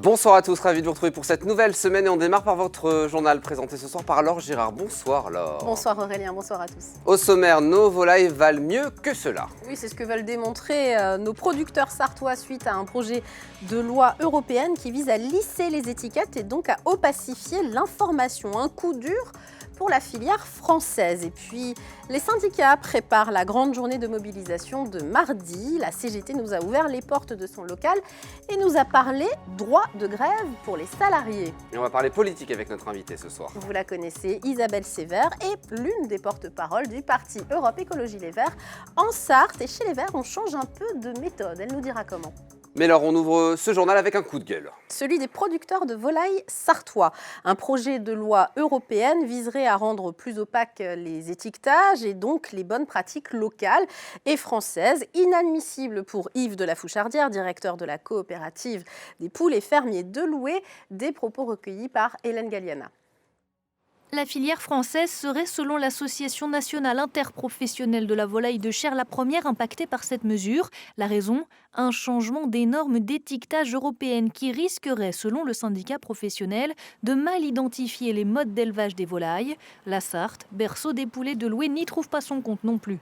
Bonsoir à tous, ravi de vous retrouver pour cette nouvelle semaine et on démarre par votre journal présenté ce soir par Laure Girard. Bonsoir Laure. Bonsoir Aurélien, bonsoir à tous. Au sommaire, nos volailles valent mieux que cela. Oui, c'est ce que veulent démontrer nos producteurs sartois suite à un projet de loi européenne qui vise à lisser les étiquettes et donc à opacifier l'information. Un coup dur pour la filière française. Et puis, les syndicats préparent la grande journée de mobilisation de mardi. La CGT nous a ouvert les portes de son local et nous a parlé droit de grève pour les salariés. Et on va parler politique avec notre invitée ce soir. Vous la connaissez, Isabelle Sévère est l'une des porte-paroles du parti Europe Écologie Les Verts en Sarthe. Et chez les Verts, on change un peu de méthode. Elle nous dira comment. Mais alors, on ouvre ce journal avec un coup de gueule. Celui des producteurs de volailles sartois. Un projet de loi européenne viserait à rendre plus opaques les étiquetages et donc les bonnes pratiques locales et françaises. Inadmissible pour Yves de la Fouchardière, directeur de la coopérative des poules et fermiers de Loué. Des propos recueillis par Hélène Galliana. La filière française serait, selon l'Association nationale interprofessionnelle de la volaille de chair, la première impactée par cette mesure. La raison ? Un changement des normes d'étiquetage européennes qui risquerait, selon le syndicat professionnel, de mal identifier les modes d'élevage des volailles. La Sarthe, berceau des poulets de Loué, n'y trouve pas son compte non plus.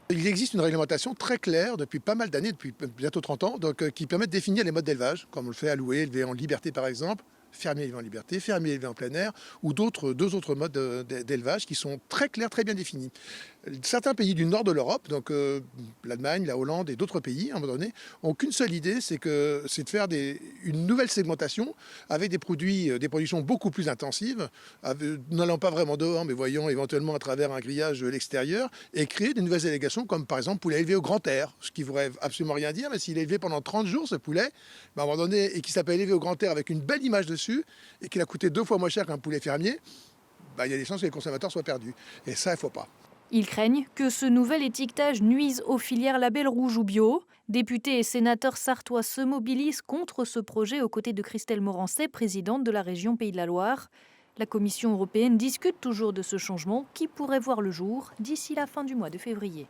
Il existe une réglementation très claire depuis pas mal d'années, depuis bientôt 30 ans, qui permet de définir les modes d'élevage, comme on le fait à Loué, élevé en liberté par exemple, fermier élevé en liberté, fermier élevé en plein air, ou deux autres modes d'élevage qui sont très clairs, très bien définis. Certains pays du nord de l'Europe, donc l'Allemagne, la Hollande et d'autres pays, à un moment donné, n'ont qu'une seule idée, c'est de faire une nouvelle segmentation avec des productions beaucoup plus intensives, n'allant pas vraiment dehors, mais voyant éventuellement à travers un grillage de l'extérieur, et créer des nouvelles allégations, comme par exemple poulet élevé au grand air, ce qui ne voudrait absolument rien dire, mais s'il est élevé pendant 30 jours, ce poulet, à un moment donné, et qui s'appelle élevé au grand air avec une belle image dessus, et qu'il a coûté 2 fois moins cher qu'un poulet fermier, il y a des chances que les consommateurs soient perdus. Et ça, il ne faut pas. Ils craignent que ce nouvel étiquetage nuise aux filières label rouge ou bio. Députés et sénateurs sartois se mobilisent contre ce projet aux côtés de Christelle Morancet, présidente de la région Pays de la Loire. La Commission européenne discute toujours de ce changement qui pourrait voir le jour d'ici la fin du mois de février.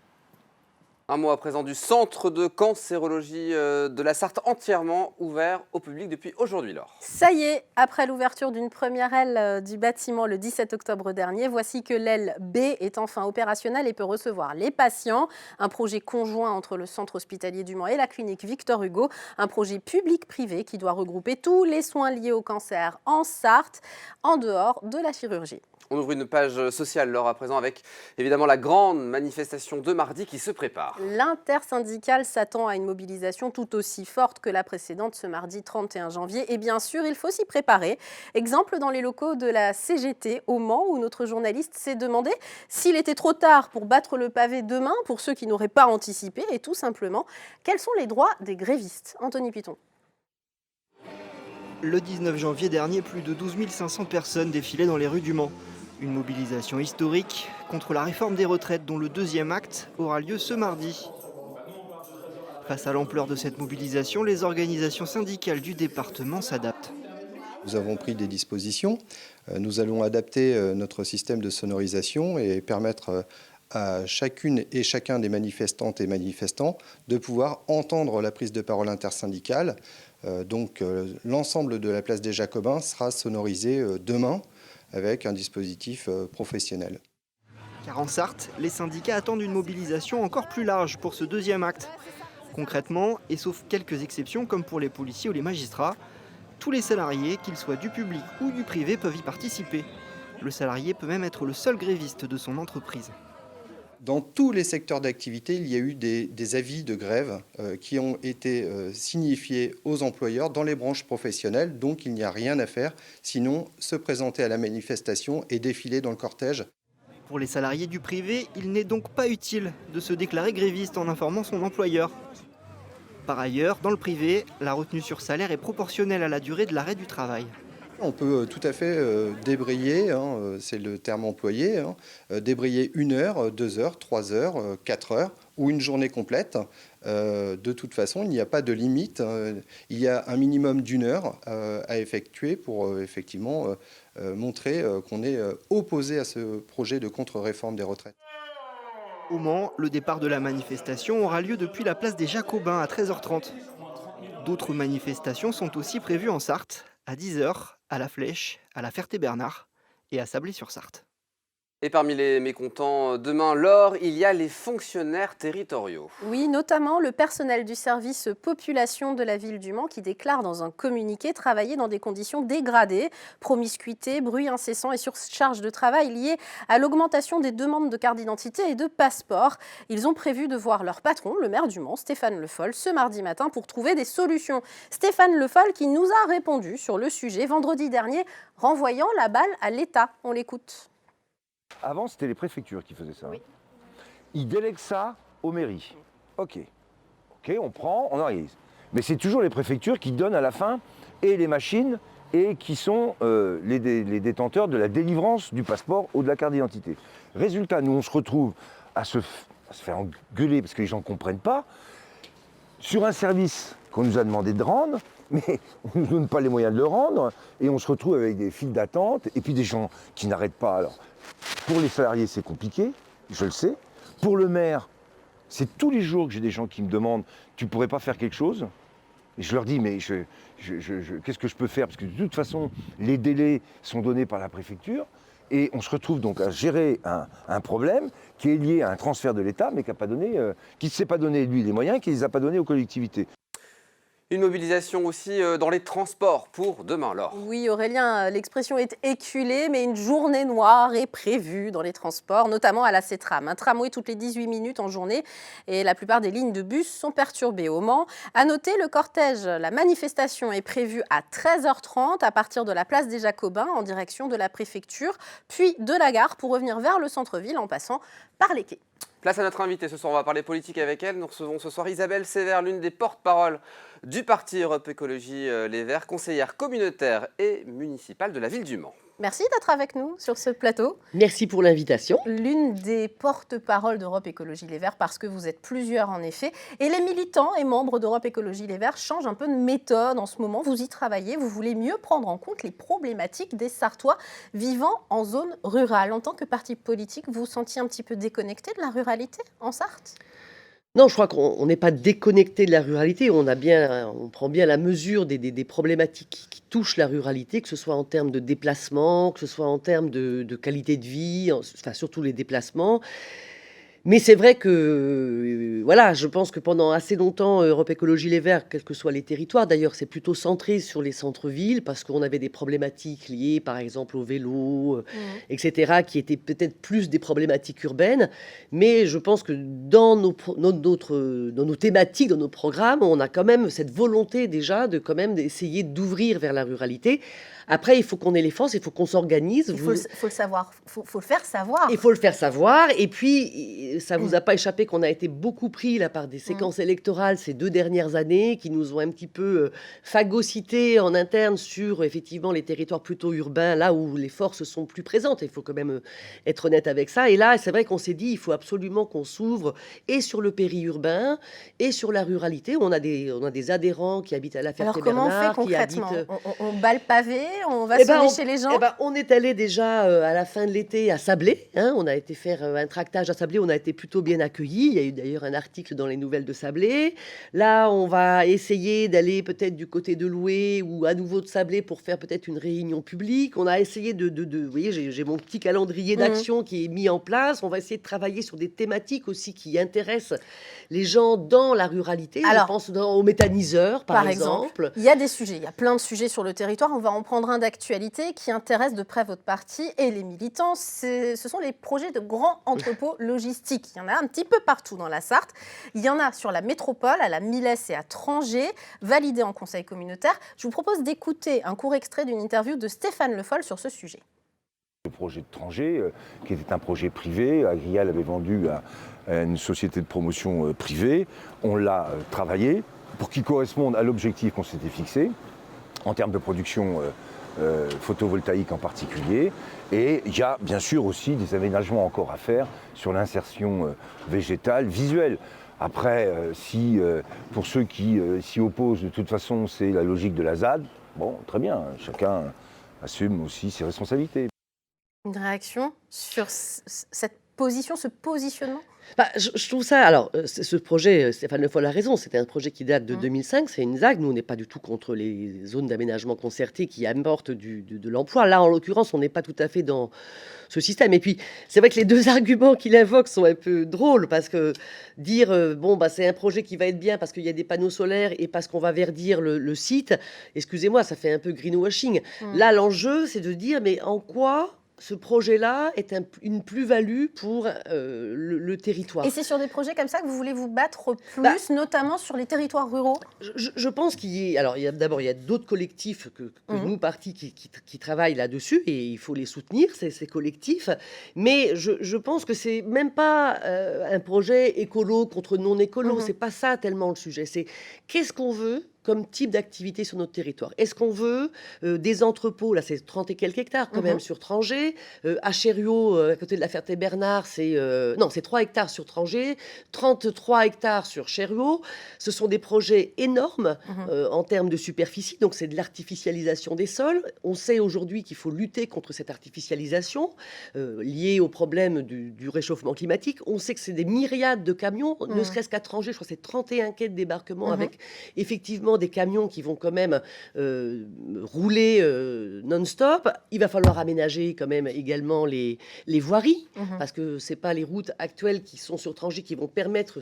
Un mot à présent du centre de cancérologie de la Sarthe, entièrement ouvert au public depuis aujourd'hui, Laure. Ça y est, après l'ouverture d'une première aile du bâtiment le 17 octobre dernier, voici que l'aile B est enfin opérationnelle et peut recevoir les patients. Un projet conjoint entre le centre hospitalier du Mans et la clinique Victor Hugo. Un projet public-privé qui doit regrouper tous les soins liés au cancer en Sarthe, en dehors de la chirurgie. On ouvre une page sociale, Laure, à présent, avec évidemment la grande manifestation de mardi qui se prépare. L'intersyndicale s'attend à une mobilisation tout aussi forte que la précédente ce mardi 31 janvier. Et bien sûr, il faut s'y préparer. Exemple dans les locaux de la CGT au Mans, où notre journaliste s'est demandé s'il était trop tard pour battre le pavé demain, pour ceux qui n'auraient pas anticipé, et tout simplement, quels sont les droits des grévistes. Anthony Piton. Le 19 janvier dernier, plus de 12 500 personnes défilaient dans les rues du Mans. Une mobilisation historique contre la réforme des retraites dont le deuxième acte aura lieu ce mardi. Face à l'ampleur de cette mobilisation, les organisations syndicales du département s'adaptent. Nous avons pris des dispositions. Nous allons adapter notre système de sonorisation et permettre à chacune et chacun des manifestantes et manifestants de pouvoir entendre la prise de parole intersyndicale. Donc l'ensemble de la place des Jacobins sera sonorisé demain avec un dispositif professionnel. Car en Sarthe, les syndicats attendent une mobilisation encore plus large pour ce deuxième acte. Concrètement, et sauf quelques exceptions comme pour les policiers ou les magistrats, tous les salariés, qu'ils soient du public ou du privé, peuvent y participer. Le salarié peut même être le seul gréviste de son entreprise. Dans tous les secteurs d'activité, il y a eu des avis de grève qui ont été signifiés aux employeurs dans les branches professionnelles. Donc il n'y a rien à faire, sinon se présenter à la manifestation et défiler dans le cortège. Pour les salariés du privé, il n'est donc pas utile de se déclarer gréviste en informant son employeur. Par ailleurs, dans le privé, la retenue sur salaire est proportionnelle à la durée de l'arrêt du travail. On peut tout à fait débrayer, c'est le terme employé, débrayer 1 heure, 2 heures, 3 heures, 4 heures ou une journée complète. De toute façon, il n'y a pas de limite. Il y a un minimum d'1 heure à effectuer pour effectivement montrer qu'on est opposé à ce projet de contre-réforme des retraites. Au Mans, le départ de la manifestation aura lieu depuis la place des Jacobins à 13h30. D'autres manifestations sont aussi prévues en Sarthe, à 10h, à La Flèche, à La Ferté-Bernard et à Sablé-sur-Sarthe. Et parmi les mécontents demain, Laure, il y a les fonctionnaires territoriaux. Oui, notamment le personnel du service population de la ville du Mans qui déclare dans un communiqué travailler dans des conditions dégradées, promiscuité, bruit incessant et surcharge de travail liée à l'augmentation des demandes de carte d'identité et de passeport. Ils ont prévu de voir leur patron, le maire du Mans, Stéphane Le Foll, ce mardi matin pour trouver des solutions. Stéphane Le Foll qui nous a répondu sur le sujet vendredi dernier, renvoyant la balle à l'État. On l'écoute. Avant, c'était les préfectures qui faisaient ça. Oui. Ils délèguent ça aux mairies. Ok, on prend, on organise. Mais c'est toujours les préfectures qui donnent à la fin et les machines et qui sont les détenteurs de la délivrance du passeport ou de la carte d'identité. Résultat, nous, on se retrouve à se faire engueuler parce que les gens ne comprennent pas sur un service qu'on nous a demandé de rendre, mais on ne nous donne pas les moyens de le rendre et on se retrouve avec des files d'attente et puis des gens qui n'arrêtent pas. Alors, pour les salariés, c'est compliqué, je le sais. Pour le maire, c'est tous les jours que j'ai des gens qui me demandent « tu pourrais pas faire quelque chose ?» Et je leur dis « mais qu'est-ce que je peux faire ?» Parce que de toute façon, les délais sont donnés par la préfecture et on se retrouve donc à gérer un problème qui est lié à un transfert de l'État, mais qui ne s'est pas donné, lui, les moyens, qui ne les a pas donnés aux collectivités. Une mobilisation aussi dans les transports pour demain, Laure. Oui, Aurélien, l'expression est éculée, mais une journée noire est prévue dans les transports, notamment à la CETRAM. Un tramway toutes les 18 minutes en journée et la plupart des lignes de bus sont perturbées au Mans. À noter, le cortège, la manifestation est prévue à 13h30 à partir de la place des Jacobins en direction de la préfecture, puis de la gare pour revenir vers le centre-ville en passant par les quais. Place à notre invitée ce soir, on va parler politique avec elle. Nous recevons ce soir Isabelle Sévère, l'une des porte-paroles du parti Europe Écologie Les Verts, conseillère communautaire et municipale de la ville du Mans. Merci d'être avec nous sur ce plateau. Merci pour l'invitation. L'une des porte-paroles d'Europe Écologie Les Verts, parce que vous êtes plusieurs en effet. Et les militants et membres d'Europe Écologie Les Verts changent un peu de méthode en ce moment. Vous y travaillez, vous voulez mieux prendre en compte les problématiques des Sarthois vivant en zone rurale. En tant que parti politique, vous vous sentiez un petit peu déconnecté de la ruralité en Sarthe ? Non, je crois qu'on n'est pas déconnecté de la ruralité. On prend bien la mesure des problématiques qui touchent la ruralité, que ce soit en termes de déplacement, que ce soit en termes de qualité de vie, enfin surtout les déplacements. Mais c'est vrai que, voilà, je pense que pendant assez longtemps, Europe Écologie Les Verts, quels que soient les territoires, d'ailleurs, c'est plutôt centré sur les centres-villes, parce qu'on avait des problématiques liées, par exemple, au vélo, etc., qui étaient peut-être plus des problématiques urbaines. Mais je pense que dans nos thématiques, dans nos programmes, on a quand même cette volonté déjà d'essayer d'ouvrir vers la ruralité. Après, il faut qu'on ait les forces, il faut qu'on s'organise. Il faut le savoir, faut le faire savoir. Il faut le faire savoir. Et puis, ça ne vous a pas échappé qu'on a été beaucoup pris là, par des séquences électorales ces 2 dernières années qui nous ont un petit peu phagocytés en interne sur, effectivement, les territoires plutôt urbains, là où les forces sont plus présentes. Il faut quand même être honnête avec ça. Et là, c'est vrai qu'on s'est dit, il faut absolument qu'on s'ouvre et sur le périurbain et sur la ruralité. On a des adhérents qui habitent à la Ferté-Bernard. Alors, comment on fait concrètement ? On bat le pavé ? On va sonner chez les gens. On est allé déjà à la fin de l'été à Sablé. On a été faire un tractage à Sablé. On a été plutôt bien accueillis. Il y a eu d'ailleurs un article dans les nouvelles de Sablé. Là, on va essayer d'aller peut-être du côté de Loué ou à nouveau de Sablé pour faire peut-être une réunion publique. On a essayé vous voyez, j'ai mon petit calendrier d'action qui est mis en place. On va essayer de travailler sur des thématiques aussi qui intéressent les gens dans la ruralité. Alors, je pense aux méthaniseurs, par exemple. Il y a des sujets. Il y a plein de sujets sur le territoire. On va en prendre un d'actualité qui intéresse de près votre parti et les militants. Ce sont les projets de grands entrepôts logistiques. Il y en a un petit peu partout dans la Sarthe. Il y en a sur la métropole, à la Millesse et à Trangé, validés en conseil communautaire. Je vous propose d'écouter un court extrait d'une interview de Stéphane Le Foll sur ce sujet. Le projet de Trangé, qui était un projet privé, Agrial avait vendu à une société de promotion privée. On l'a travaillé pour qu'il corresponde à l'objectif qu'on s'était fixé en termes de production photovoltaïque en particulier. Et il y a bien sûr aussi des aménagements encore à faire sur l'insertion végétale, visuelle. Après, si pour ceux qui s'y opposent, de toute façon, c'est la logique de la ZAD, bon, très bien, chacun assume aussi ses responsabilités. Une réaction sur cette position, ce positionnement? Bah, je trouve ça. Alors, ce projet, Stéphane Le Foll a raison, c'était un projet qui date de 2005, c'est une ZAC. Nous, on n'est pas du tout contre les zones d'aménagement concerté qui apportent de l'emploi. Là, en l'occurrence, on n'est pas tout à fait dans ce système. Et puis, c'est vrai que les deux arguments qu'il invoque sont un peu drôles, parce que dire, bon, bah, c'est un projet qui va être bien parce qu'il y a des panneaux solaires et parce qu'on va verdir le site, excusez-moi, ça fait un peu greenwashing. Là, l'enjeu, c'est de dire, mais en quoi ce projet-là est une plus-value pour le territoire. Et c'est sur des projets comme ça que vous voulez vous battre plus, notamment sur les territoires ruraux? Je pense qu'il y a... Alors, d'abord, il y a d'autres collectifs que nous, partis, qui travaillent là-dessus, et il faut les soutenir, ces collectifs. Mais je pense que c'est même pas un projet écolo contre non-écolo. C'est pas ça tellement le sujet. C'est qu'est-ce qu'on veut comme type d'activité sur notre territoire. Est-ce qu'on veut des entrepôts, là c'est 30 et quelques hectares quand même sur Trangé, à Chériot, à côté de la Ferté-Bernard, c'est 3 hectares sur Trangé, 33 hectares sur Chériot. Ce sont des projets énormes en termes de superficie, donc c'est de l'artificialisation des sols. On sait aujourd'hui qu'il faut lutter contre cette artificialisation liée au problème du réchauffement climatique. On sait que c'est des myriades de camions, ne serait-ce qu'à Trangé, je crois que c'est 31 quais de débarquement avec effectivement des camions qui vont quand même rouler non-stop. Il va falloir aménager quand même également les voiries, parce que c'est pas les routes actuelles qui sont sur Trangé qui vont permettre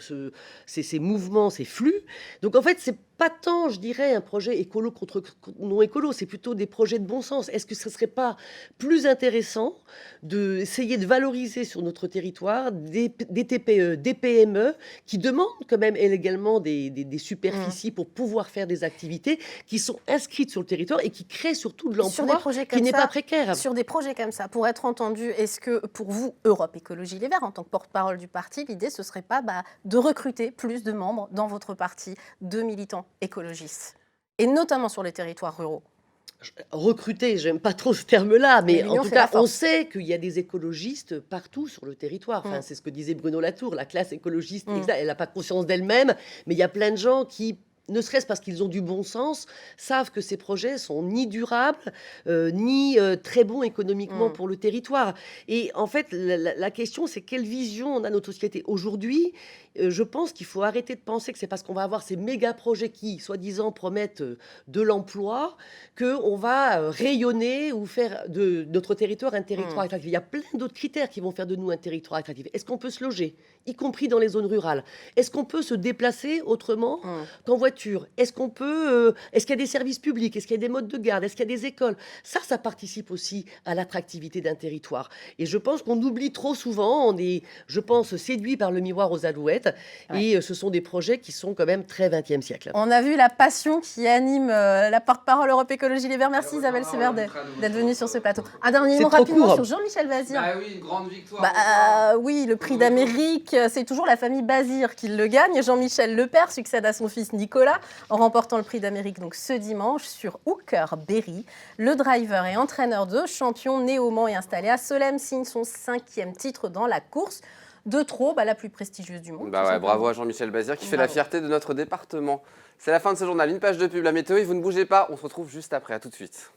ces mouvements, ces flux. Donc en fait, c'est pas tant, je dirais, un projet écolo contre non-écolo, c'est plutôt des projets de bon sens. Est-ce que ce ne serait pas plus intéressant d'essayer de valoriser sur notre territoire des TPE, des PME qui demandent quand même également des superficies pour pouvoir faire des activités qui sont inscrites sur le territoire et qui créent surtout de l'emploi qui n'est pas précaire. Sur des projets comme ça, pour être entendu, est-ce que pour vous, Europe Écologie Les Verts, en tant que porte-parole du parti, l'idée ce ne serait pas de recruter plus de membres dans votre parti, de militants écologistes, et notamment sur les territoires ruraux? Recruter, j'aime pas trop ce terme-là, mais en tout cas, on sait qu'il y a des écologistes partout sur le territoire. Enfin, c'est ce que disait Bruno Latour, la classe écologiste, elle n'a pas conscience d'elle-même, mais il y a plein de gens qui, ne serait-ce parce qu'ils ont du bon sens, savent que ces projets sont ni durables, ni très bons économiquement pour le territoire. Et en fait, la question, c'est quelle vision on a de notre société aujourd'hui. Je pense qu'il faut arrêter de penser que c'est parce qu'on va avoir ces méga projets qui, soi-disant, promettent de l'emploi, qu'on va rayonner ou faire de notre territoire un territoire attractif. Il y a plein d'autres critères qui vont faire de nous un territoire attractif. Est-ce qu'on peut se loger, y compris dans les zones rurales? Est-ce qu'on peut se déplacer autrement qu'en voiture? Est-ce qu'il y a des services publics? Est-ce qu'il y a des modes de garde? Est-ce qu'il y a des écoles? Ça participe aussi à l'attractivité d'un territoire. Et je pense qu'on oublie trop souvent, on est, je pense, séduit par le miroir aux alouettes. Et ce sont des projets qui sont quand même très 20e siècle. On a vu la passion qui anime la porte-parole Europe Écologie Les Verts. Merci Isabelle Sévère d'être venue sur ce plateau. Un dernier mot rapidement sur Jean-Michel Bazir. Bah oui, une grande victoire. Oui, le prix d'Amérique, c'est toujours la famille Bazir qui le gagne. Jean-Michel le père succède à son fils Nicolas en remportant le prix d'Amérique donc ce dimanche sur Hooker Berry. Le driver et entraîneur de champion né au Mans et installé à Solesmes signe son 5e titre dans la course. De trop, la plus prestigieuse du monde. Bravo à Jean-Michel Bazir qui fait la fierté de notre département. C'est la fin de ce journal. Une page de pub, la météo, et vous ne bougez pas, on se retrouve juste après. À tout de suite.